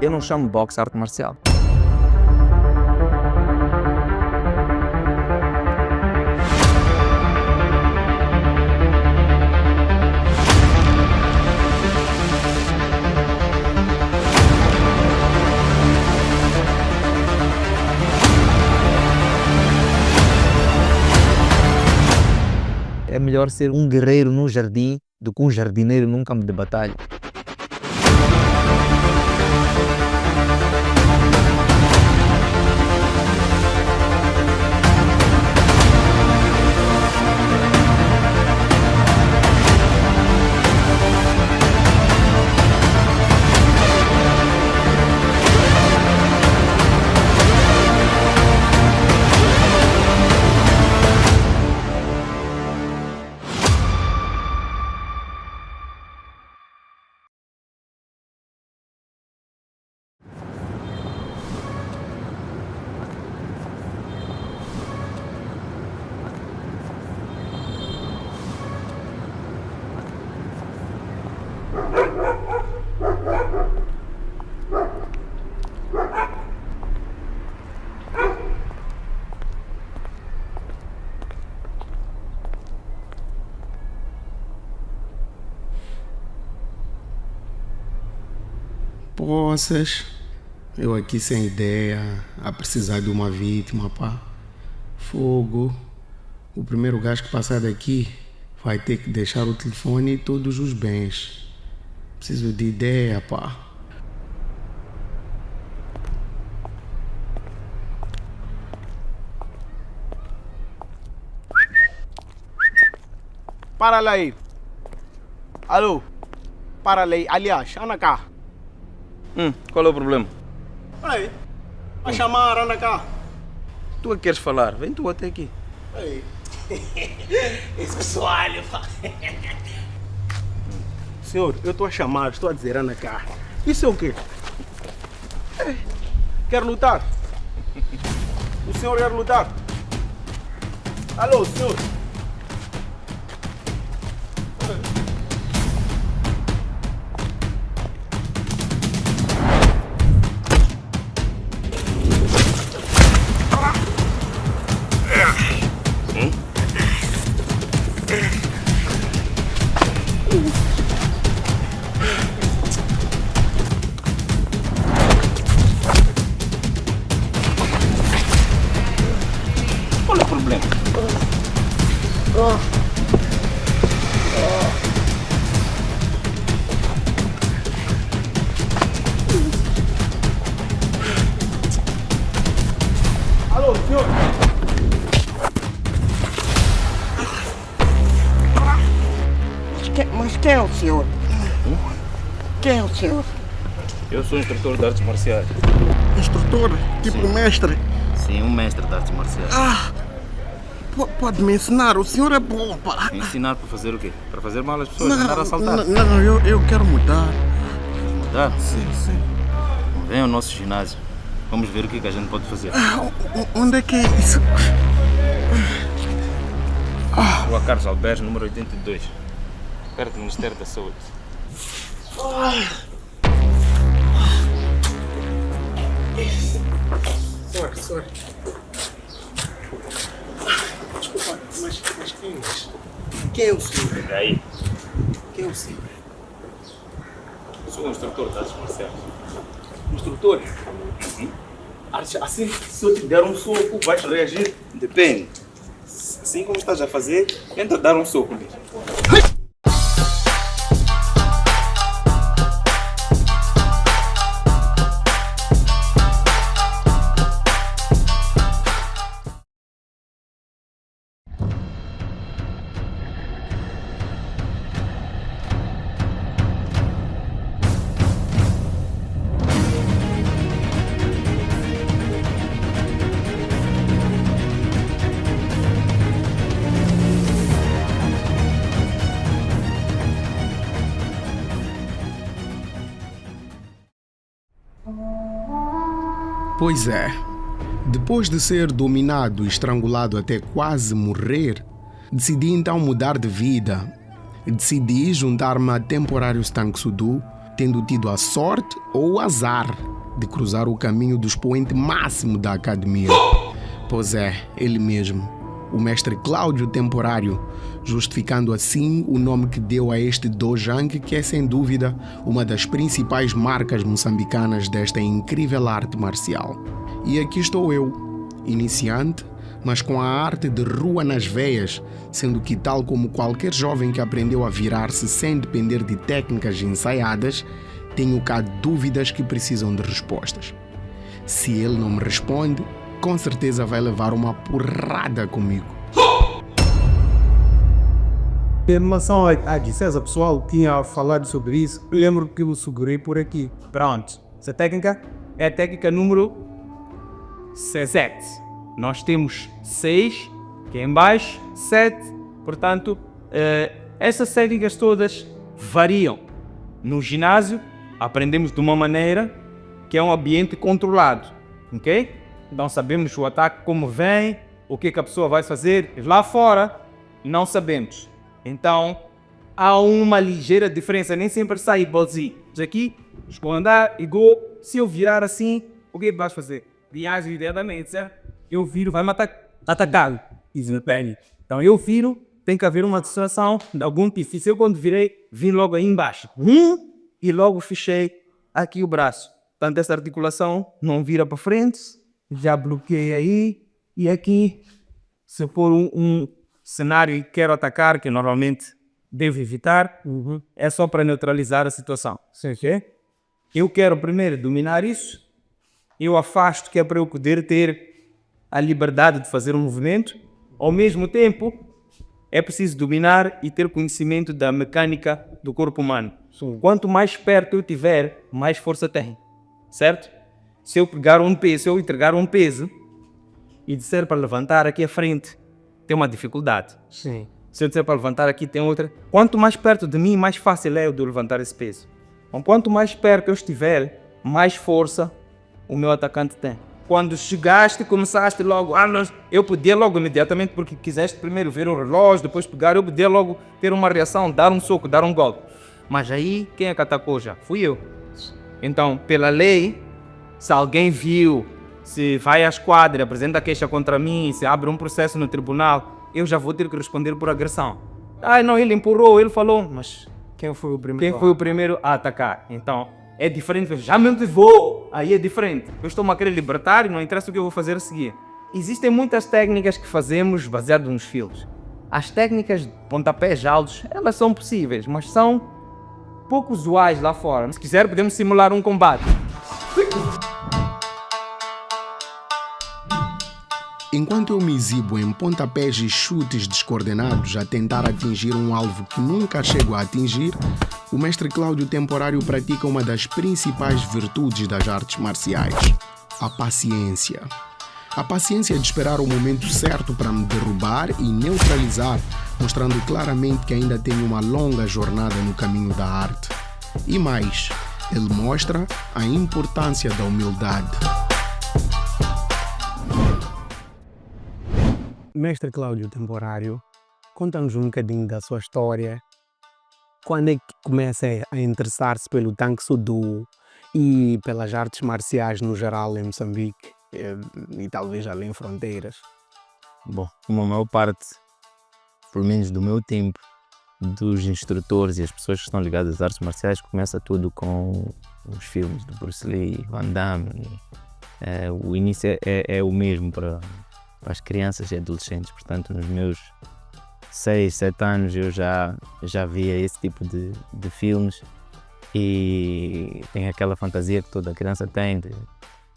Eu não chamo boxe arte marcial. É melhor ser um guerreiro num jardim do que um jardineiro num campo de batalha. Poças, eu aqui sem ideia, a precisar de uma vítima, pá. Fogo. O primeiro gajo que passar daqui vai ter que deixar o telefone e todos os bens. Preciso de ideia, pá. Para lá aí. Alô? Para lá aí. Aliás, anda cá. Qual é o problema? Aí. A chamar, anda cá. Tu é que queres falar? Vem tu até aqui. Aí. Esse pessoal, pá. Senhor, eu estou a chamar, estou a dizer, anda cá. Isso é o quê? Quer lutar? O senhor quer lutar? Alô, senhor? Qual é o problema? Alô, senhor? Mas quem é o senhor? Quem é o senhor? Eu sou instrutor de artes marciais. Instrutor? Tipo mestre? Sim, um mestre de artes marciais. Pode me ensinar, o senhor é bom, pá. Ensinar para fazer o quê? Para fazer mal às pessoas, andar a assaltar. Não, eu quero mudar. Tá? Sim. Vem ao nosso ginásio. Vamos ver o que a gente pode fazer. Onde é que é isso? Rua Carlos Alberto, número 82. Perto do Ministério da Saúde. Sorry. Desculpa, mas quem é isso? Quem é o senhor? E aí? Quem é o senhor? Sou um instrutor de artes marciais. Instrutor? Assim, se eu te der um soco, vais reagir? Depende. Assim como estás a fazer, tenta dar um soco mesmo. Pois é. Depois de ser dominado e estrangulado até quase morrer, Decidi então mudar de vida. Decidi juntar-me a Temporários Tang Soo Do, tendo tido a sorte ou o azar de cruzar o caminho do expoente máximo da academia. Pois é, ele mesmo, o mestre Cláudio Temporário, justificando assim o nome que deu a este Dojang, que é sem dúvida uma das principais marcas moçambicanas desta incrível arte marcial. E aqui estou eu, iniciante, mas com a arte de rua nas veias, sendo que, tal como qualquer jovem que aprendeu a virar-se sem depender de técnicas ensaiadas, tenho cá dúvidas que precisam de respostas. Se ele não me responde, com certeza vai levar uma porrada comigo. Em relação à César, pessoal tinha falado sobre isso. Eu lembro que eu segurei por aqui. Pronto. Essa técnica é a técnica número 7. Nós temos 6, que é em baixo, 7. Portanto, essas técnicas todas variam. No ginásio, aprendemos de uma maneira que é um ambiente controlado. Ok? Então sabemos o ataque como vem, o que a pessoa vai fazer. Lá fora, não sabemos. Então, há uma ligeira diferença. Nem sempre sai igualzinho. Aqui, vou andar igual. Se eu virar assim, o que vais fazer? Viagem diretamente, certo? Eu viro, vai me atacar. Isso depende. Então, eu viro, tem que haver uma distração de algum tipo. Se eu, quando virei, vim logo aí embaixo. E logo fechei aqui o braço. Portanto, essa articulação não vira para frente. Já bloqueei aí. E aqui, se for um cenário e quero atacar, que normalmente devo evitar, é só para neutralizar a situação. Eu quero primeiro dominar isso, eu afasto, que é para eu poder ter a liberdade de fazer um movimento. Ao mesmo tempo, é preciso dominar e ter conhecimento da mecânica do corpo humano. Quanto mais perto eu tiver, mais força tem, certo? Se eu pegar um peso, se eu entregar um peso e disser para levantar aqui à frente, tem uma dificuldade. Sim. Se eu disser para levantar aqui, tem outra. Quanto mais perto de mim, mais fácil é eu de levantar esse peso. Então, quanto mais perto eu estiver, mais força o meu atacante tem. Quando chegaste, começaste logo, eu podia logo imediatamente, porque quiseste primeiro ver o relógio, depois pegar, eu podia logo ter uma reação, dar um soco, dar um golpe. Mas aí, quem é que atacou já? Fui eu. Então, pela lei, se alguém viu, se vai à esquadra, apresenta queixa contra mim, se abre um processo no tribunal, eu já vou ter que responder por agressão. Não, ele empurrou, ele falou, mas quem foi o primeiro a atacar? Então, é diferente, já me levou, aí é diferente. Eu estou a querer libertar e não interessa o que eu vou fazer a seguir. Existem muitas técnicas que fazemos baseado nos filmes. As técnicas de pontapés altos, elas são possíveis, mas são pouco usuais lá fora. Se quiser, podemos simular um combate. Enquanto eu me exibo em pontapés e chutes descoordenados a tentar atingir um alvo que nunca chego a atingir, o mestre Cláudio Temporário pratica uma das principais virtudes das artes marciais: a paciência. A paciência de esperar o momento certo para me derrubar e neutralizar, mostrando claramente que ainda tenho uma longa jornada no caminho da arte. E mais, ele mostra a importância da humildade. Mestre Cláudio Temporário, conta-nos um bocadinho da sua história. Quando é que começa a interessar-se pelo Tang Soo Do e pelas artes marciais no geral em Moçambique e talvez além fronteiras? Bom, como a maior parte, pelo menos do meu tempo, dos instrutores e as pessoas que estão ligadas às artes marciais, começa tudo com os filmes do Bruce Lee, Van Damme. O início é o mesmo para as crianças e adolescentes, portanto nos meus 6, 7 anos eu já via esse tipo de filmes e tenho aquela fantasia que toda criança tem de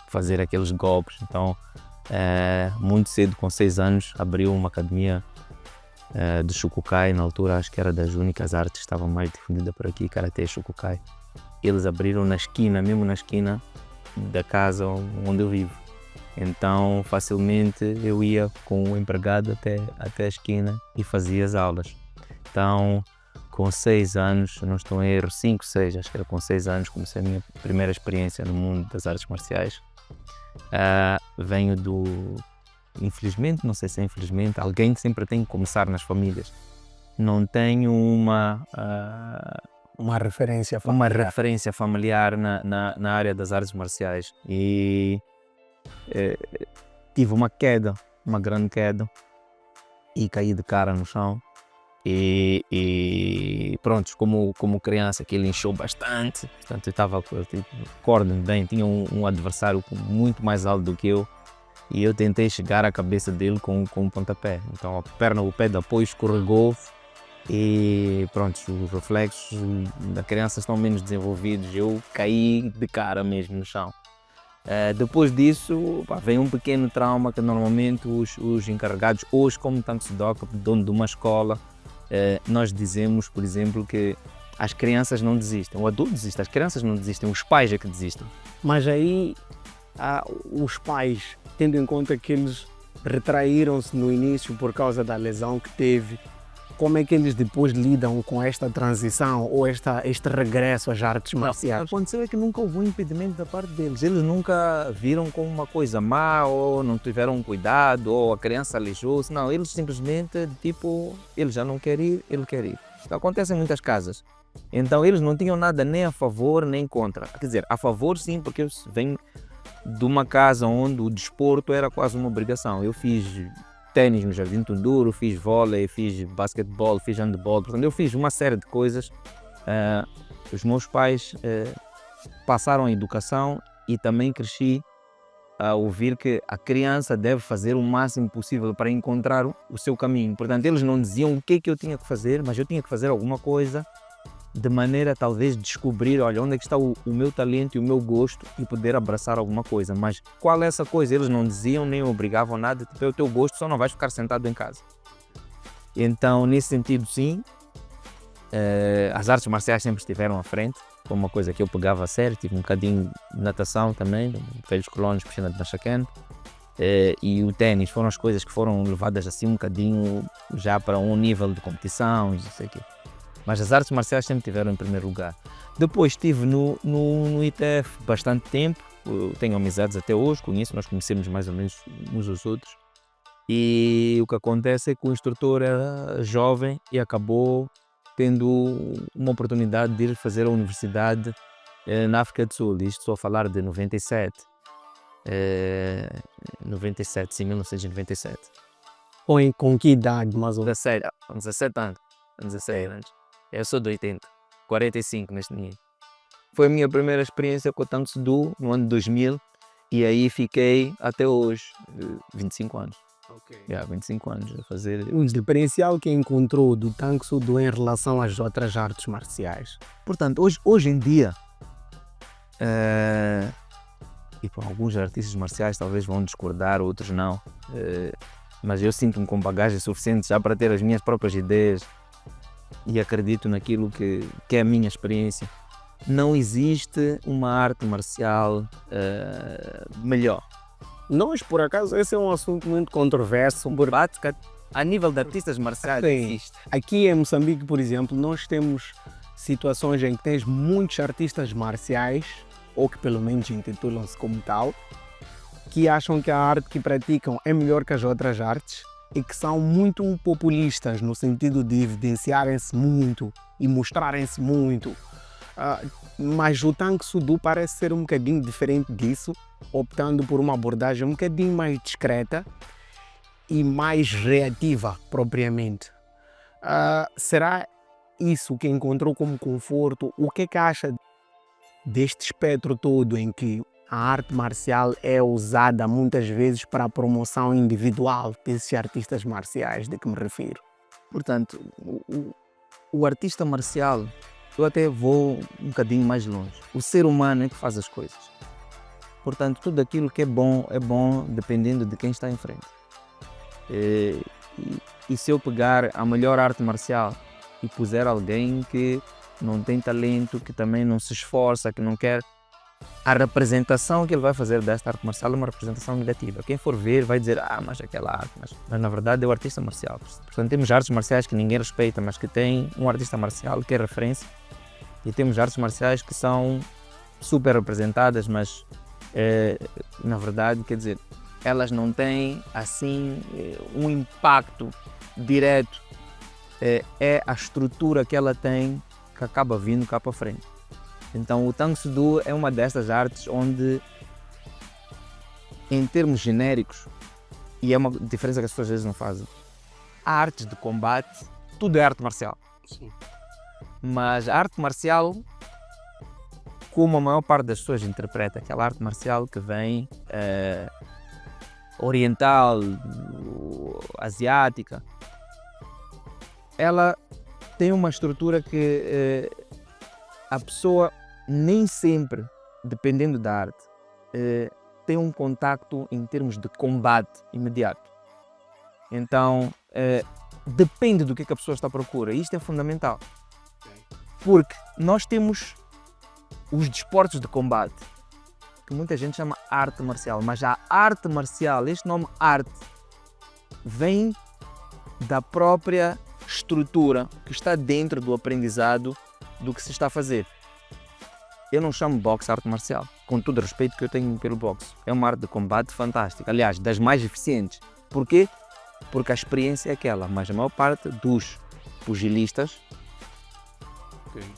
fazer aqueles golpes. Então muito cedo, com 6 anos, abriu uma academia de Shokukai. Na altura acho que era das únicas artes que estavam mais difundidas por aqui, Karate e Shokukai. Eles abriram na esquina, mesmo na esquina da casa onde eu vivo. Então facilmente eu ia com o empregado até a esquina e fazia as aulas. Então com 6 anos, não estou em erro, 5, 6, acho que era com 6 anos, comecei a minha primeira experiência no mundo das artes marciais. Venho infelizmente, não sei se é infelizmente, alguém sempre tem que começar nas famílias. Não tenho uma referência referência familiar na área das artes marciais. E tive uma grande queda, e caí de cara no chão. E pronto, como criança, aquilo inchou bastante. Portanto, recordo-me bem, tinha um adversário muito mais alto do que eu, e eu tentei chegar à cabeça dele com um pontapé. Então o pé de apoio escorregou, e pronto, os reflexos da criança estão menos desenvolvidos. Eu caí de cara mesmo no chão. Depois disso, vem um pequeno trauma que normalmente os encarregados, hoje, como tanto se doca, dono de uma escola, nós dizemos, por exemplo, que as crianças não desistem, o adulto desiste, as crianças não desistem, os pais é que desistem. Mas aí os pais, tendo em conta que eles retraíram-se no início por causa da lesão que teve, como é que eles depois lidam com esta transição ou este regresso às artes marciais? O que aconteceu é que nunca houve um impedimento da parte deles. Eles nunca viram como uma coisa má, ou não tiveram cuidado, ou a criança aleijou-se. Não, eles simplesmente, ele já não quer ir, ele quer ir. Isso acontece em muitas casas. Então eles não tinham nada nem a favor nem contra. Quer dizer, a favor sim, porque eu venho de uma casa onde o desporto era quase uma obrigação. Eu fiz ténis no Jardim Tunduro, fiz vôlei, fiz basquetebol, fiz handball, portanto eu fiz uma série de coisas. Os meus pais passaram a educação, e também cresci a ouvir que a criança deve fazer o máximo possível para encontrar o seu caminho. Portanto, eles não diziam o que é que eu tinha que fazer, mas eu tinha que fazer alguma coisa de maneira a talvez descobrir, olha, onde é que está o meu talento e o meu gosto, e poder abraçar alguma coisa. Mas qual é essa coisa? Eles não diziam nem obrigavam nada, é o teu gosto, só não vais ficar sentado em casa. Então, nesse sentido, sim, as artes marciais sempre estiveram à frente, foi uma coisa que eu pegava a sério. Tive um bocadinho de natação também, Velhos Colónios, piscina de Machaquene, e o ténis foram as coisas que foram levadas assim um bocadinho já para um nível de competição, não sei o quê. Mas as artes marciais sempre estiveram em primeiro lugar. Depois estive no ITF bastante tempo, eu tenho amizades até hoje, nós conhecemos mais ou menos uns aos outros. E o que acontece é que o instrutor era jovem e acabou tendo uma oportunidade de ir fazer a universidade na África do Sul. Isto estou a falar de 97. 97, sim, 1997. Com que idade, mais ou menos? 17 anos. 16 anos. Eu sou de 80, 45 neste momento. Foi a minha primeira experiência com o Tang Soo Do no ano de 2000, e aí fiquei até hoje, 25 anos. 25 anos a fazer. Um diferencial que encontrou do Tang Soo Do em relação às outras artes marciais? Portanto, hoje em dia, alguns artistas marciais talvez vão discordar, outros não, mas eu sinto-me com bagagem suficiente já para ter as minhas próprias ideias, e acredito naquilo que é a minha experiência. Não existe uma arte marcial melhor. Nós, por acaso, esse é um assunto muito controverso. A nível de artistas marciais, existe. Aqui em Moçambique, por exemplo, nós temos situações em que tens muitos artistas marciais, ou que pelo menos intitulam-se como tal, que acham que a arte que praticam é melhor que as outras artes, e que são muito populistas no sentido de evidenciarem-se muito e mostrarem-se muito. Mas o Tang Soo Do parece ser um bocadinho diferente disso, optando por uma abordagem um bocadinho mais discreta e mais reativa propriamente. Será isso que encontrou como conforto? O que é que acha deste espectro todo em que a arte marcial é usada muitas vezes para a promoção individual desses artistas marciais de que me refiro? Portanto, o artista marcial, eu até vou um bocadinho mais longe. O ser humano é que faz as coisas. Portanto, tudo aquilo que é bom dependendo de quem está em frente. E se eu pegar a melhor arte marcial e puser alguém que não tem talento, que também não se esforça, que não quer, a representação que ele vai fazer desta arte marcial é uma representação negativa. Quem for ver vai dizer, mas aquela arte, mas na verdade é o artista marcial. Portanto, temos artes marciais que ninguém respeita, mas que tem um artista marcial que é referência, e temos artes marciais que são super representadas, mas na verdade, quer dizer, elas não têm assim um impacto direto. É a estrutura que ela tem que acaba vindo cá para frente. Então o Tang Soo Do é uma dessas artes onde, em termos genéricos, e é uma diferença que as pessoas às vezes não fazem, há artes de combate, tudo é arte marcial. Sim. Mas a arte marcial, como a maior parte das pessoas interpreta, aquela arte marcial que vem oriental, asiática, ela tem uma estrutura que a pessoa nem sempre, dependendo da arte, tem um contacto em termos de combate imediato. Então, depende do que a pessoa está à procura. Isto é fundamental. Porque nós temos os desportos de combate, que muita gente chama arte marcial, mas a arte marcial, este nome arte, vem da própria estrutura que está dentro do aprendizado do que se está a fazer. Eu não chamo boxe arte marcial, com todo o respeito que eu tenho pelo boxe. É uma arte de combate fantástica, aliás, das mais eficientes. Porquê? Porque a experiência é aquela, mas a maior parte dos pugilistas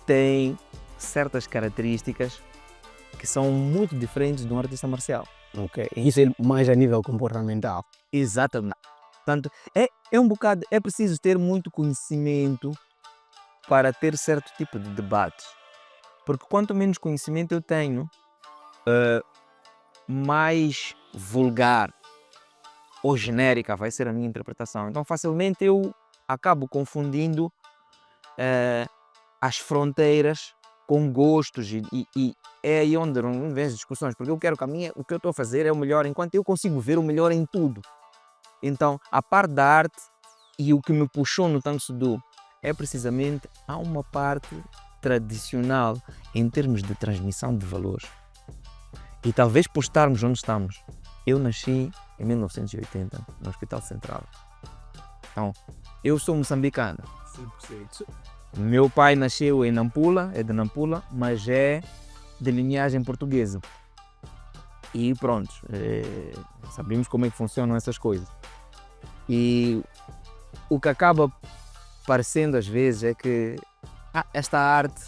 tem certas características que são muito diferentes de um artista marcial. Ok, isso é mais a nível comportamental. Exatamente. Portanto, é um bocado, é preciso ter muito conhecimento para ter certo tipo de debates. Porque quanto menos conhecimento eu tenho, mais vulgar ou genérica vai ser a minha interpretação. Então facilmente eu acabo confundindo as fronteiras com gostos e é aí onde não vem as discussões, porque eu quero que o que eu estou a fazer é o melhor, enquanto eu consigo ver o melhor em tudo. Então, a parte da arte e o que me puxou no Tang Soo Do é precisamente há uma parte tradicional em termos de transmissão de valores. E talvez por estarmos onde estamos, eu nasci em 1980 no Hospital Central. Então, eu sou moçambicano. 100%. Meu pai nasceu em Nampula, é de Nampula, mas é de linhagem portuguesa. E pronto, sabemos como é que funcionam essas coisas. E o que acaba parecendo às vezes é que esta arte,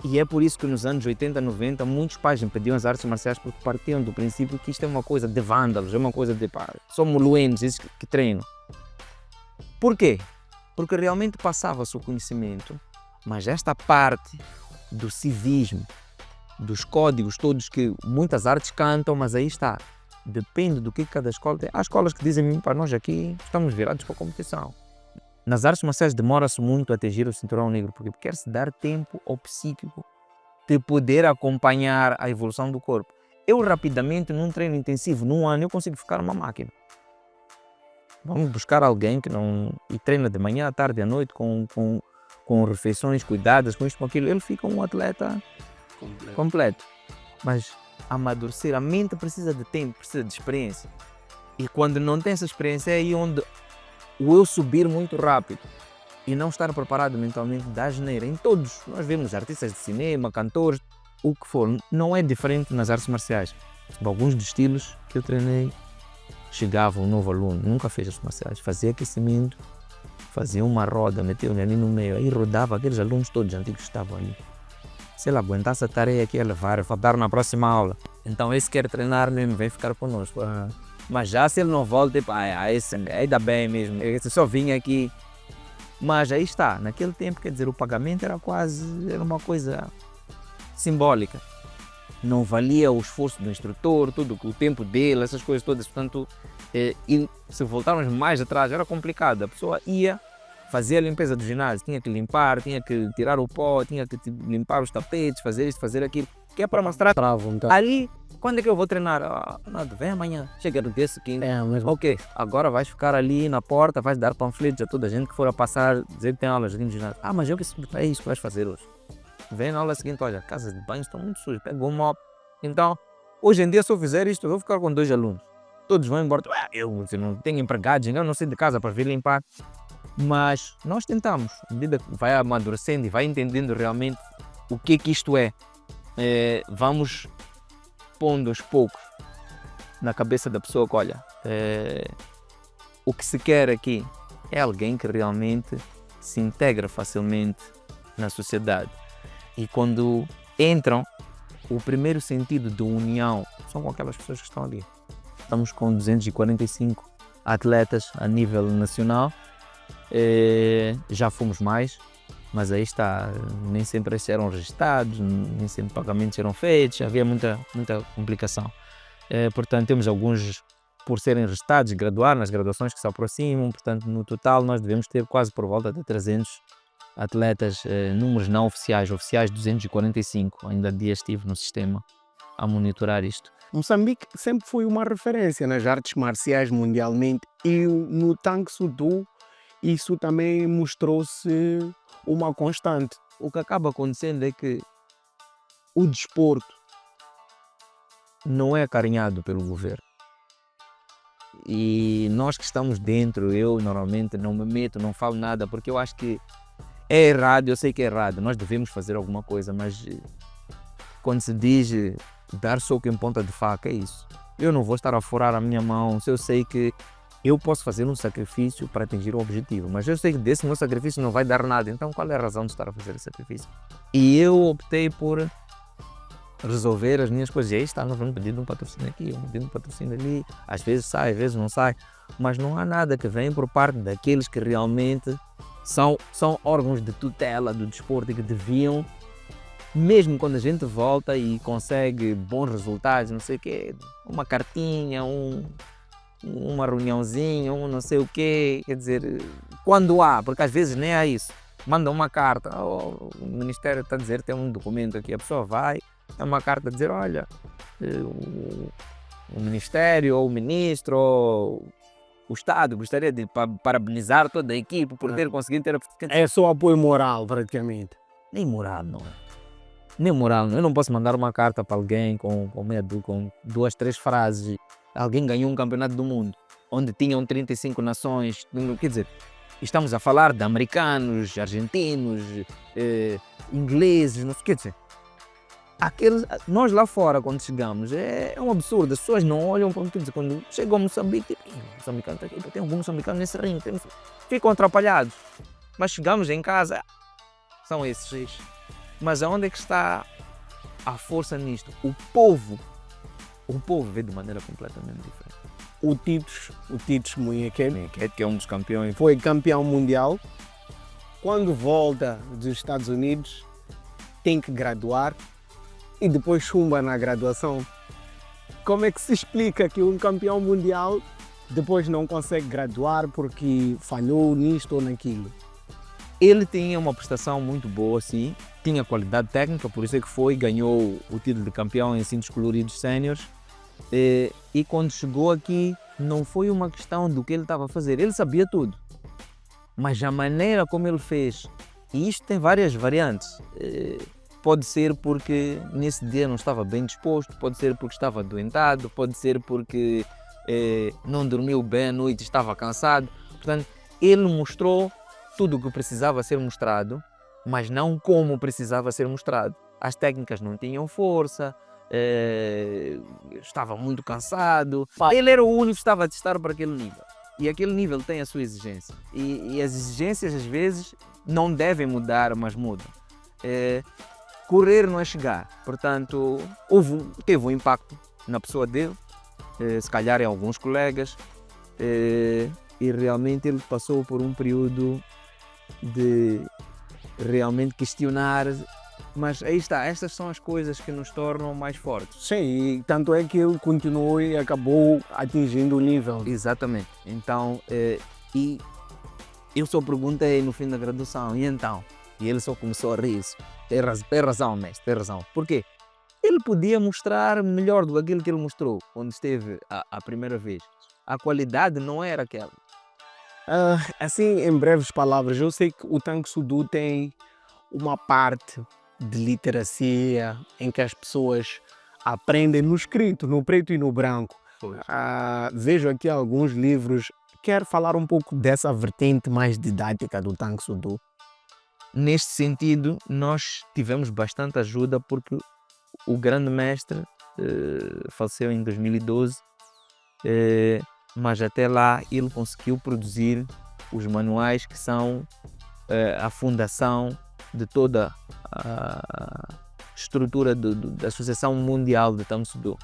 e é por isso que nos anos 80, 90, muitos pais impediam as artes marciais porque partiam do princípio que isto é uma coisa de vândalos, é uma coisa de são moluentes, esses que treinam. Por quê? Porque realmente passava-se o conhecimento, mas esta parte do civismo, dos códigos todos que muitas artes cantam, mas aí está, depende do que cada escola tem. Há escolas que dizem para nós aqui estamos virados para a competição. Nas artes marciais demora-se muito a atingir o cinturão negro, porque quer-se dar tempo ao psíquico de poder acompanhar a evolução do corpo. Eu rapidamente, num treino intensivo, num ano, eu consigo ficar uma máquina. Vamos buscar alguém que não e treina de manhã, à tarde e à noite com refeições cuidadas, com isto, com aquilo. Ele fica um atleta completo. Mas amadurecer, a mente precisa de tempo, precisa de experiência. E quando não tem essa experiência é aí onde o eu subir muito rápido e não estar preparado mentalmente dá geneira. Em todos, nós vemos artistas de cinema, cantores, o que for, não é diferente nas artes marciais. Alguns dos estilos que eu treinei, chegava um novo aluno, nunca fez artes marciais, fazia aquecimento, fazia uma roda, meteu-lhe ali no meio, aí rodava aqueles alunos todos antigos que estavam ali. Se ele aguentasse a tarefa que ia levar, vai dar na próxima aula. Então esse quer treinar mesmo, vem ficar conosco. Mas já se ele não volta, tipo, esse ainda bem mesmo, esse só vinha aqui. Mas aí está, naquele tempo, quer dizer, o pagamento era uma coisa simbólica. Não valia o esforço do instrutor, tudo, o tempo dele, essas coisas todas. Portanto, e se voltarmos mais atrás, era complicado. A pessoa ia fazer a limpeza do ginásio, tinha que limpar, tinha que tirar o pó, tinha que limpar os tapetes, fazer isto, fazer aquilo. Que é para mostrar. Ali, quando é que eu vou treinar? Nada, vem amanhã. Chega no dia seguinte. Ok, agora vais ficar ali na porta, vais dar panfletos a toda a gente que for a passar, dizer que tem aulas aqui no ginásio. Mas eu que é isso que vais fazer hoje. Vem na aula seguinte, olha, casas de banho estão muito sujas, pega um mop. Então, hoje em dia, se eu fizer isto, eu vou ficar com 2 alunos. Todos vão embora. Eu não tenho empregados, eu não sei de casa para vir limpar. Mas nós tentamos, à medida que vai amadurecendo e vai entendendo realmente o que isto é, vamos pondo aos poucos na cabeça da pessoa que, olha, o que se quer aqui é alguém que realmente se integra facilmente na sociedade. E quando entram, o primeiro sentido de união são com aquelas pessoas que estão ali. Estamos com 245 atletas a nível nacional, já fomos mais, mas aí está, nem sempre estes eram registados, nem sempre pagamentos eram feitos, havia muita complicação. Portanto, temos alguns por serem registados, graduar nas graduações que se aproximam, portanto, no total nós devemos ter quase por volta de 300 atletas, números não oficiais, oficiais 245, ainda há dias estive no sistema a monitorar isto. Moçambique sempre foi uma referência nas artes marciais mundialmente e no Tang Soo Do isso também mostrou-se uma constante. O que acaba acontecendo é que o desporto não é acarinhado pelo governo. E nós que estamos dentro, eu normalmente não me meto, não falo nada, porque eu acho que é errado, eu sei que é errado, nós devemos fazer alguma coisa, mas quando se diz dar soco em ponta de faca, é isso. Eu não vou estar a furar a minha mão se eu sei que eu posso fazer um sacrifício para atingir o objetivo, mas eu sei que desse meu sacrifício não vai dar nada, então qual é a razão de estar a fazer esse sacrifício? E eu optei por resolver as minhas coisas. E aí está, nós vamos pedir um patrocínio aqui, vamos pedir um patrocínio ali, às vezes sai, às vezes não sai, mas não há nada que vem por parte daqueles que realmente são órgãos de tutela do desporto e que deviam, mesmo quando a gente volta e consegue bons resultados, não sei o quê, uma cartinha, uma reuniãozinha, não sei o quê, quer dizer, quando há, porque às vezes nem há isso, manda uma carta, o Ministério está a dizer, tem um documento aqui, a pessoa vai, é uma carta a dizer, olha, o Ministério, ou o Ministro, ou o Estado gostaria de parabenizar toda a equipe por ter conseguido ter a... É só apoio moral, praticamente. Nem moral, não é? Nem moral, não. Eu não posso mandar uma carta para alguém com 2, 3 frases. Alguém ganhou um campeonato do mundo, onde tinham 35 nações, quer dizer, estamos a falar de americanos, argentinos, ingleses, não sei, quer dizer, nós lá fora, quando chegamos, é um absurdo. As pessoas não olham para quer dizer, quando chegam a Moçambique, moçambicano está aqui, tem algum moçambicano nesse ringue, ficam atrapalhados. Mas chegamos em casa, são esses 6. Mas aonde é que está a força nisto? O povo vê de maneira completamente diferente. O Titus Munyequebe, Que é um dos campeões. foi campeão mundial. Quando volta dos Estados Unidos, tem que graduar e depois chumba na graduação. Como é que se explica que um campeão mundial depois não consegue graduar porque falhou nisto ou naquilo? Ele tinha uma prestação muito boa, sim, tinha qualidade técnica, por isso é que ganhou o título de campeão em cintos coloridos séniores. E quando chegou aqui, não foi uma questão do que ele estava a fazer, ele sabia tudo, mas a maneira como ele fez, e isto tem várias variantes, pode ser porque nesse dia não estava bem disposto, pode ser porque estava adoentado, pode ser porque não dormiu bem à noite, estava cansado. Portanto, ele mostrou tudo o que precisava ser mostrado, mas não como precisava ser mostrado. As técnicas não tinham força, estava muito cansado. Ele era o único que estava a testar para aquele nível. E aquele nível tem a sua exigência. E as exigências às vezes não devem mudar, mas mudam. Correr não é chegar. Portanto, teve um impacto na pessoa dele, se calhar em alguns colegas, e realmente ele passou por um período de realmente questionar, mas aí está, estas são as coisas que nos tornam mais fortes. Sim, e tanto é que ele continuou e acabou atingindo o nível. Exatamente. Então, e eu só perguntei no fim da graduação, e então? E ele só começou a rir-se. Tem razão, mestre, tem razão. Por quê? Ele podia mostrar melhor do que aquilo que ele mostrou quando esteve a primeira vez. A qualidade não era aquela. Assim, em breves palavras, eu sei que o Tang Soo Do tem uma parte de literacia em que as pessoas aprendem no escrito, no preto e no branco. Vejo aqui alguns livros. Quero falar um pouco dessa vertente mais didática do Tang Soo Do. Neste sentido, nós tivemos bastante ajuda porque o grande mestre faleceu em 2012 mas até lá ele conseguiu produzir os manuais que são a fundação de toda a estrutura da Associação Mundial de Tang Soo Do.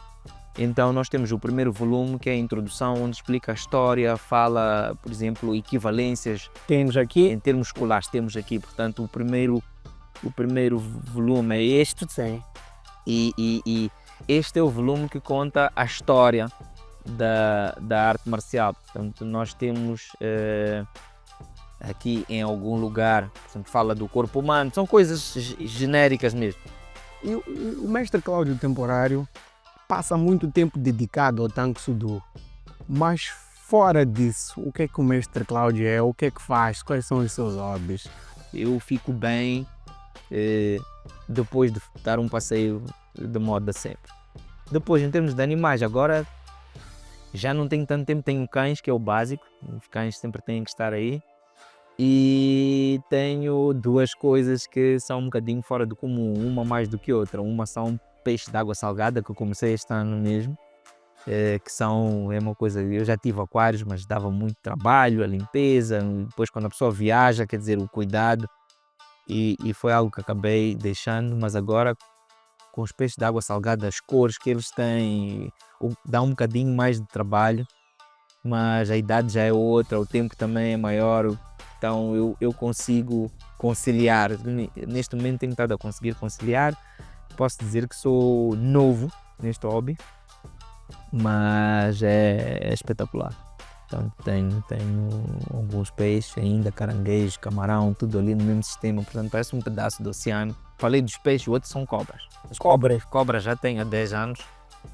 Então nós temos o primeiro volume, que é a introdução, onde explica a história, fala, por exemplo, equivalências Temos aqui. em termos escolares. Temos aqui, portanto, o primeiro volume é este, Sim. e este é o volume que conta a história da arte marcial. Portanto, nós temos aqui em algum lugar, portanto, fala do corpo humano, são coisas genéricas mesmo. E o mestre Cláudio Temporário passa muito tempo dedicado ao Tang Soo Do, mas fora disso, o que é que o mestre Cláudio é? O que é que faz? Quais são os seus hobbies? Eu fico bem depois de dar um passeio de moda sempre. Depois, em termos de animais, agora já não tenho tanto tempo, tenho cães, que é o básico, os cães sempre têm que estar aí, e tenho duas coisas que são um bocadinho fora do comum, uma mais do que outra. Uma são peixes de água salgada, que eu comecei este ano mesmo, que é uma coisa, eu já tive aquários, mas dava muito trabalho, a limpeza, depois quando a pessoa viaja, quer dizer, o cuidado, e foi algo que acabei deixando, mas agora com os peixes de água salgada, as cores que eles têm, dá um bocadinho mais de trabalho, mas a idade já é outra, o tempo também é maior, então eu consigo conciliar. Neste momento tenho estado a conseguir conciliar. Posso dizer que sou novo neste hobby, mas é espetacular. Então tenho alguns peixes ainda, caranguejo, camarão, tudo ali no mesmo sistema, portanto parece um pedaço do oceano. Falei dos peixes, outros são cobras. As cobras já tenho há 10 anos.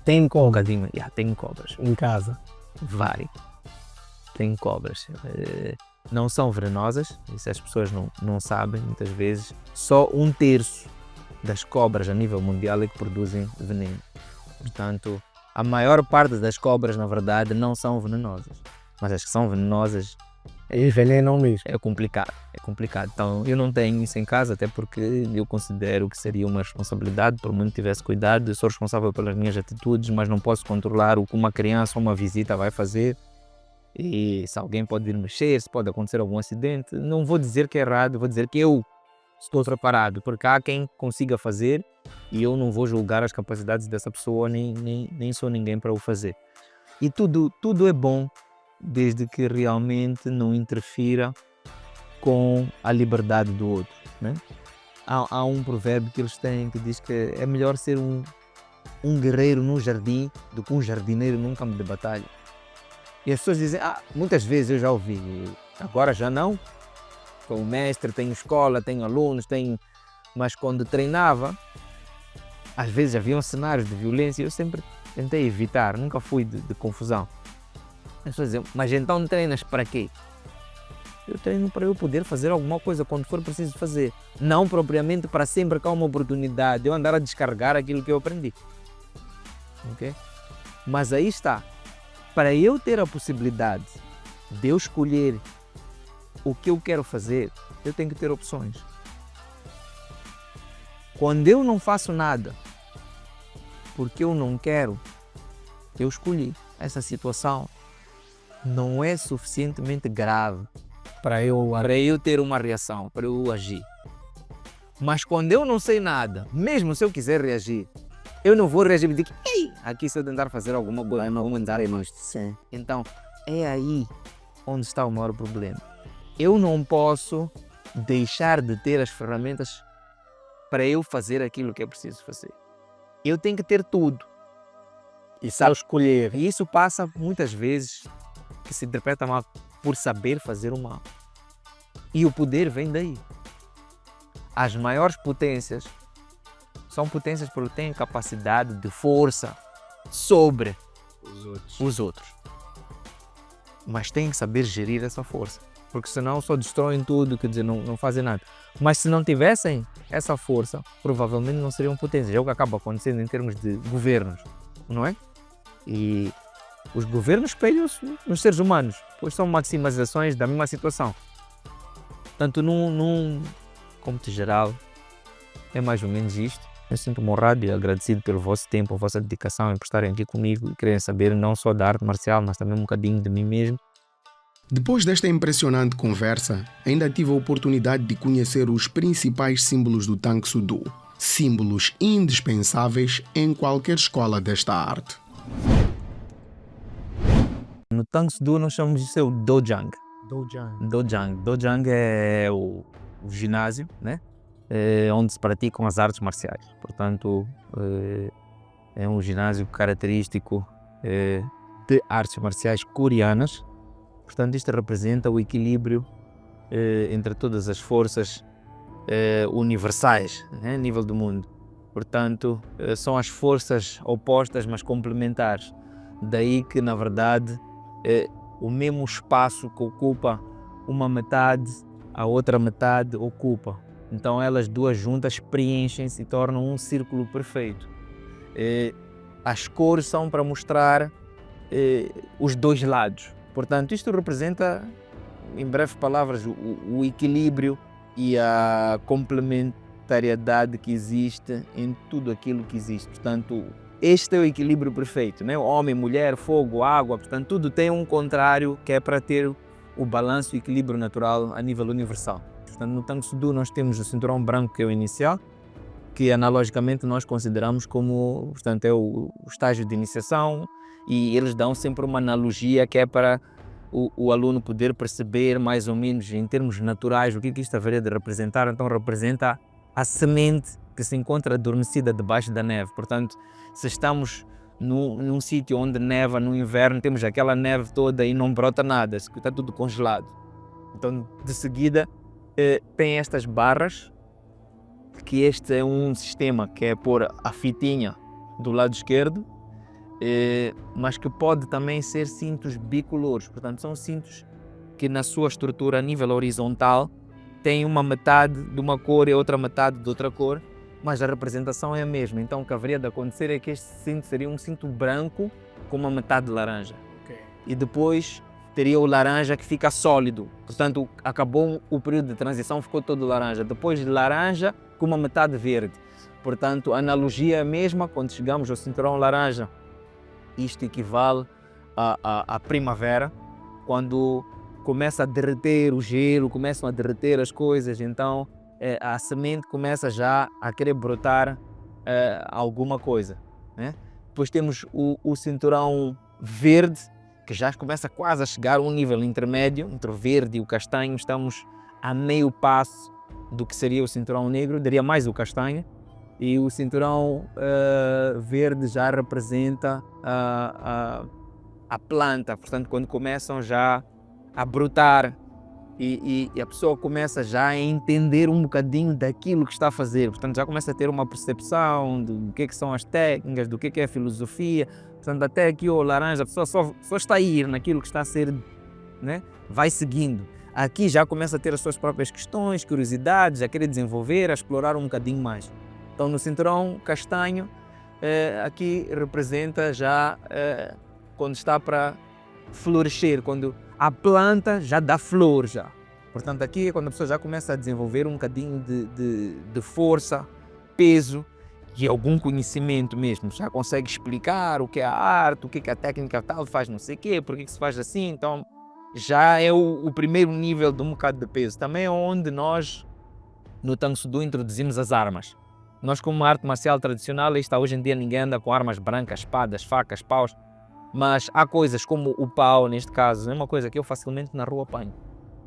Tem cobra Tenho cobras, em casa. várias. Tenho cobras. Não são venenosas, isso as pessoas não sabem muitas vezes. Só 1/3 das cobras a nível mundial é que produzem veneno. Portanto, a maior parte das cobras, na verdade, não são venenosas. Mas as que são venenosas Envenenam mesmo. é complicado. Então, eu não tenho isso em casa, até porque eu considero que seria uma responsabilidade, por muito que tivesse cuidado. Eu sou responsável pelas minhas atitudes, mas não posso controlar o que uma criança ou uma visita vai fazer. E se alguém pode vir mexer, se pode acontecer algum acidente, não vou dizer que é errado, vou dizer que eu estou preparado, porque há quem consiga fazer e eu não vou julgar as capacidades dessa pessoa, nem sou ninguém para o fazer. E tudo é bom, desde que realmente não interfira com a liberdade do outro, né? Há um provérbio que eles têm que diz que é melhor ser um guerreiro no jardim do que um jardineiro num campo de batalha. E as pessoas dizem, muitas vezes eu já ouvi, agora já não, como mestre, tenho escola, tenho alunos, mas quando treinava, às vezes haviam cenários de violência e eu sempre tentei evitar, nunca fui de confusão. As pessoas diziam, mas então treinas para quê? Eu treino para eu poder fazer alguma coisa quando for preciso fazer, não propriamente para sempre que há uma oportunidade de eu andar a descarregar aquilo que eu aprendi. Okay? Mas aí está. Para eu ter a possibilidade de eu escolher o que eu quero fazer, eu tenho que ter opções. Quando eu não faço nada porque eu não quero, eu escolhi. Essa situação não é suficientemente grave para eu ter uma reação, para eu agir. Mas quando eu não sei nada, mesmo se eu quiser reagir, eu não vou reagir e dizer, ei, aqui se eu tentar fazer alguma coisa, não vou andar em nós. Então, é aí onde está o maior problema. Eu não posso deixar de ter as ferramentas para eu fazer aquilo que é preciso fazer. Eu tenho que ter tudo. E sabe escolher. E isso passa muitas vezes que se interpreta mal por saber fazer o mal. E o poder vem daí. As maiores potências são potências porque têm capacidade de força sobre os outros. Mas têm que saber gerir essa força, porque senão só destroem tudo, quer dizer, não fazem nada. Mas se não tivessem essa força, provavelmente não seriam potências. É o que acaba acontecendo em termos de governos, não é? E os governos espelham-se nos seres humanos, pois são maximizações da mesma situação. Portanto, num cômputo geral, é mais ou menos isto. Eu sinto-me honrado e agradecido pelo vosso tempo, a vossa dedicação em estarem aqui comigo e querem saber não só da arte marcial, mas também um bocadinho de mim mesmo. Depois desta impressionante conversa, ainda tive a oportunidade de conhecer os principais símbolos do Tang Soo Do, símbolos indispensáveis em qualquer escola desta arte. No Tang Soo Do nós chamamos isso o Dojang. Dojang é o ginásio, né? Onde se praticam as artes marciais. Portanto, é um ginásio característico de artes marciais coreanas. Portanto, isto representa o equilíbrio entre todas as forças universais, né, a nível do mundo. Portanto, são as forças opostas, mas complementares. Daí que, na verdade, o mesmo espaço que ocupa uma metade, a outra metade ocupa. Então, elas duas juntas preenchem-se e tornam um círculo perfeito. As cores são para mostrar os dois lados. Portanto, isto representa, em breves palavras, o equilíbrio e a complementariedade que existe em tudo aquilo que existe. Portanto, este é o equilíbrio perfeito, né? Homem, mulher, fogo, água, portanto, tudo tem um contrário que é para ter o balanço e o equilíbrio natural a nível universal. Portanto, no Tang Soo Do nós temos o cinturão branco, que é o inicial, que analogicamente nós consideramos como, portanto, é o estágio de iniciação, e eles dão sempre uma analogia que é para o aluno poder perceber mais ou menos em termos naturais o que isto haveria de representar. Então representa a semente que se encontra adormecida debaixo da neve. Portanto, se estamos num sítio onde neva no inverno, temos aquela neve toda e não brota nada, está tudo congelado. Então, de seguida, tem estas barras, que este é um sistema que é pôr a fitinha do lado esquerdo, mas que pode também ser cintos bicolores. Portanto, são cintos que na sua estrutura a nível horizontal têm uma metade de uma cor e outra metade de outra cor, mas a representação é a mesma. Então o que haveria de acontecer é que este cinto seria um cinto branco com uma metade de laranja. E depois teria o laranja que fica sólido. Portanto, acabou o período de transição, ficou todo laranja. Depois de laranja com uma metade verde. Portanto, a analogia é a mesma quando chegamos ao cinturão laranja. Isto equivale à primavera, quando começa a derreter o gelo, começam a derreter as coisas, então a semente começa já a querer brotar alguma coisa, né? Depois temos o cinturão verde, que já começa quase a chegar a um nível intermédio, entre o verde e o castanho. Estamos a meio passo do que seria o cinturão negro, daria mais o castanho. E o cinturão verde já representa a planta, portanto, quando começam já a brotar e a pessoa começa já a entender um bocadinho daquilo que está a fazer, portanto, já começa a ter uma percepção do que são as técnicas, do que é a filosofia. Portanto, até aqui o laranja, a pessoa só está a ir naquilo que está a ser, né? Vai seguindo. Aqui já começa a ter as suas próprias questões, curiosidades, a querer desenvolver, a explorar um bocadinho mais. Então, no cinturão castanho, aqui representa já quando está para florescer, quando a planta já dá flor já. Portanto, aqui é quando a pessoa já começa a desenvolver um bocadinho de força, peso e algum conhecimento mesmo. Já consegue explicar o que é a arte, o que é a técnica tal faz não sei o quê, por que se faz assim. Então, já é o primeiro nível de um bocado de peso. Também é onde nós, no Tang Soo Do, introduzimos as armas. Nós, como uma arte marcial tradicional, hoje em dia ninguém anda com armas brancas, espadas, facas, paus, mas há coisas como o pau, neste caso, é uma coisa que eu facilmente na rua apanho.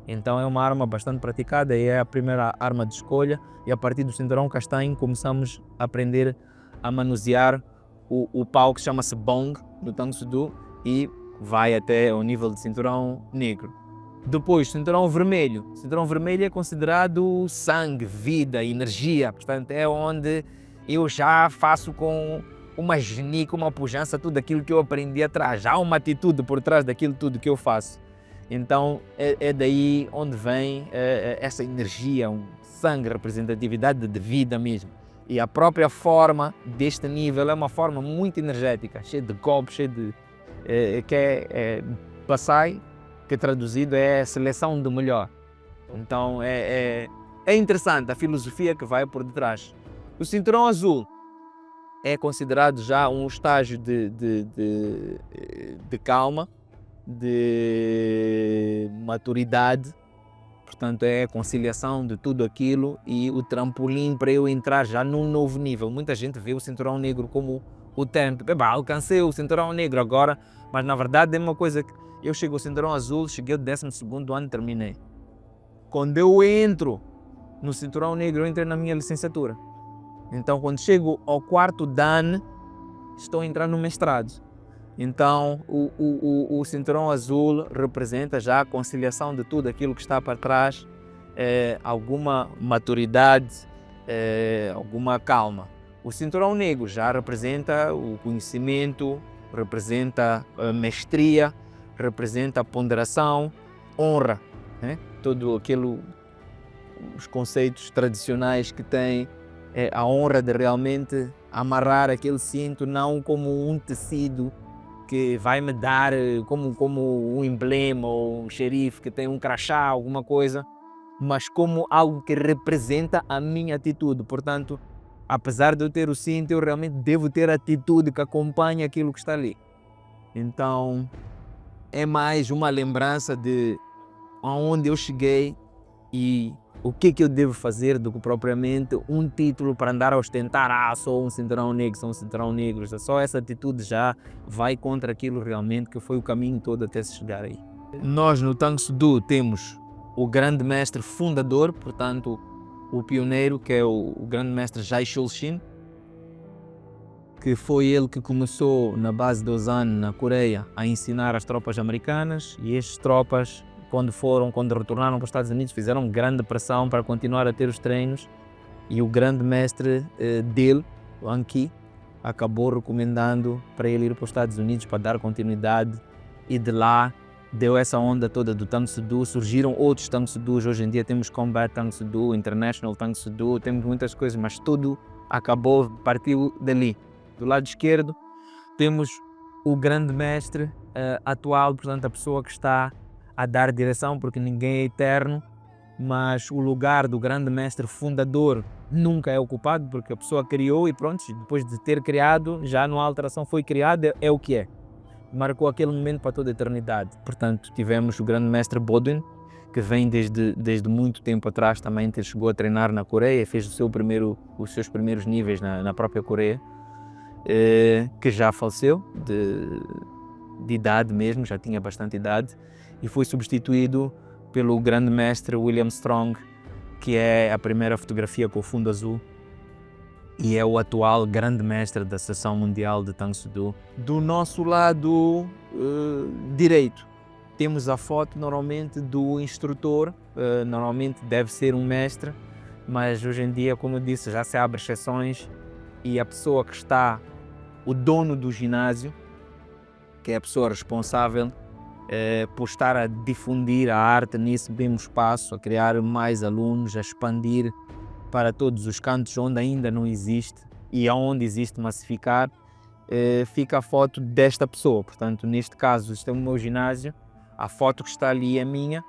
Então é uma arma bastante praticada e é a primeira arma de escolha, e a partir do cinturão castanho começamos a aprender a manusear o pau, que chama-se bong, do Tang Soo Do, e vai até o nível de cinturão negro. Depois, cinturão vermelho. Cinturão vermelho é considerado sangue, vida, energia. Portanto, é onde eu já faço com uma genica, uma pujança, tudo aquilo que eu aprendi atrás. Já há uma atitude por trás daquilo tudo que eu faço. Então, é daí onde vem essa energia, um sangue, representatividade de vida mesmo. E a própria forma deste nível é uma forma muito energética, cheia de golpes, cheia de... que é Basai, que traduzido é seleção do melhor. Então é interessante a filosofia que vai por detrás. O cinturão azul é considerado já um estágio de calma, de maturidade, portanto é a conciliação de tudo aquilo e o trampolim para eu entrar já num novo nível. Muita gente vê o cinturão negro como o tempo, alcancei o cinturão negro agora, mas na verdade é uma coisa que eu chego ao cinturão azul, cheguei ao 12º ano e terminei. Quando eu entro no cinturão negro, eu entrei na minha licenciatura. Então, quando chego ao 4º dan, estou a entrar no mestrado. Então, o cinturão azul representa já a conciliação de tudo aquilo que está para trás, alguma maturidade, alguma calma. O cinturão negro já representa o conhecimento, representa a mestria, representa a ponderação, honra, né? Todo aquilo, os conceitos tradicionais que tem, a honra de realmente amarrar aquele cinto não como um tecido que vai me dar como um emblema ou um xerife que tem um crachá, alguma coisa, mas como algo que representa a minha atitude. Portanto, apesar de eu ter o cinto, eu realmente devo ter a atitude que acompanha aquilo que está ali. Então, é mais uma lembrança de aonde eu cheguei e o que eu devo fazer do que propriamente um título para andar a ostentar, sou um cinturão negro, sou um cinturão negro. Só essa atitude já vai contra aquilo realmente que foi o caminho todo até se chegar aí. Nós no Tang Soo Do temos o grande mestre fundador, portanto o pioneiro, que é o grande mestre Jai Chulshin, que foi ele que começou na base de Osan, na Coreia, a ensinar as tropas americanas, e estas tropas, quando retornaram para os Estados Unidos, fizeram grande pressão para continuar a ter os treinos, e o grande mestre dele, o Anki, acabou recomendando para ele ir para os Estados Unidos para dar continuidade, e de lá deu essa onda toda do Tang Soo Do. Surgiram outros Tang Soo Dos, hoje em dia temos Combat Tang Soo Do, International Tang Soo Do, temos muitas coisas, mas tudo partiu dali. Do lado esquerdo temos o grande mestre atual, portanto a pessoa que está a dar direção, porque ninguém é eterno, mas o lugar do grande mestre fundador nunca é ocupado, porque a pessoa criou e pronto, depois de ter criado, já não há alteração, foi criado, é o que é. Marcou aquele momento para toda a eternidade. Portanto, tivemos o grande mestre Bodwin, que vem desde muito tempo atrás também, chegou a treinar na Coreia, fez os seus primeiros níveis na própria Coreia, que já faleceu de idade mesmo, já tinha bastante idade, e foi substituído pelo grande mestre William Strong, que é a primeira fotografia com o fundo azul e é o atual grande mestre da Associação Mundial de Tang Soo Do. Do nosso lado direito, temos a foto normalmente do instrutor, normalmente deve ser um mestre, mas hoje em dia, como eu disse, já se abre exceções, e a pessoa que está, o dono do ginásio, que é a pessoa responsável por estar a difundir a arte nesse mesmo espaço, a criar mais alunos, a expandir para todos os cantos onde ainda não existe e aonde existe massificar, fica a foto desta pessoa. Portanto, neste caso, este é o meu ginásio, a foto que está ali é minha.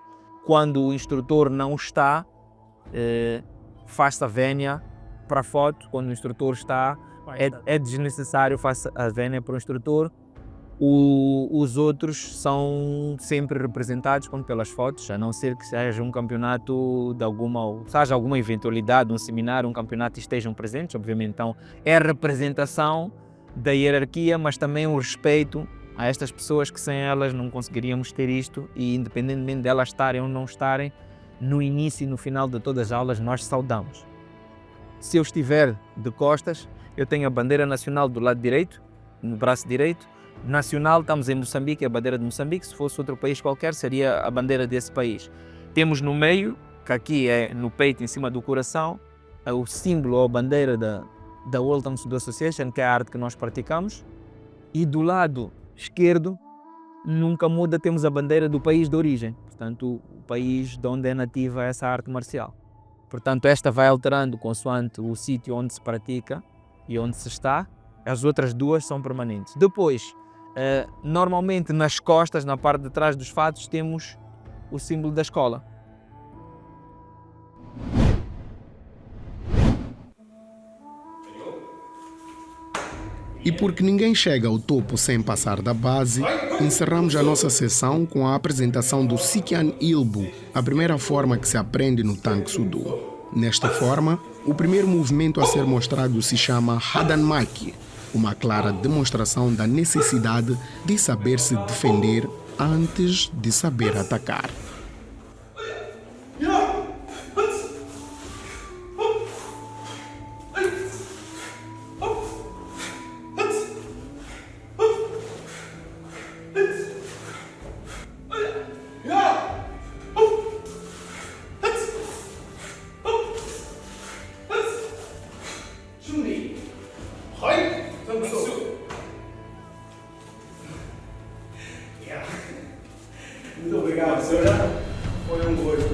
Quando o instrutor não está, faz-se a vénia para a foto. Quando o instrutor está, é desnecessário, faz a vénia para o instrutor. Os outros são sempre representados pelas fotos, a não ser que seja um campeonato seja alguma eventualidade, um seminário, um campeonato e estejam presentes, obviamente. Então é a representação da hierarquia, mas também o respeito a estas pessoas que sem elas não conseguiríamos ter isto, e independentemente delas estarem ou não estarem, no início e no final de todas as aulas nós saudamos. Se eu estiver de costas, eu tenho a bandeira nacional do lado direito, no braço direito. Nacional, estamos em Moçambique, a bandeira de Moçambique. Se fosse outro país qualquer, seria a bandeira desse país. Temos no meio, que aqui é no peito, em cima do coração, o símbolo ou a bandeira da World Tang Soo Do Association, que é a arte que nós praticamos. E do lado esquerdo, nunca muda, temos a bandeira do país de origem, portanto o país de onde é nativa essa arte marcial. Portanto, esta vai alterando consoante o sítio onde se pratica e onde se está. As outras duas são permanentes. Depois, normalmente nas costas, na parte de trás dos fatos, temos o símbolo da escola. E porque ninguém chega ao topo sem passar da base, encerramos a nossa sessão com a apresentação do Sikyan Ilbo, a primeira forma que se aprende no Tang Soo Do. Nesta forma, o primeiro movimento a ser mostrado se chama Hadan Maki, uma clara demonstração da necessidade de saber se defender antes de saber atacar. Muito obrigado, senhora. Foi um gosto.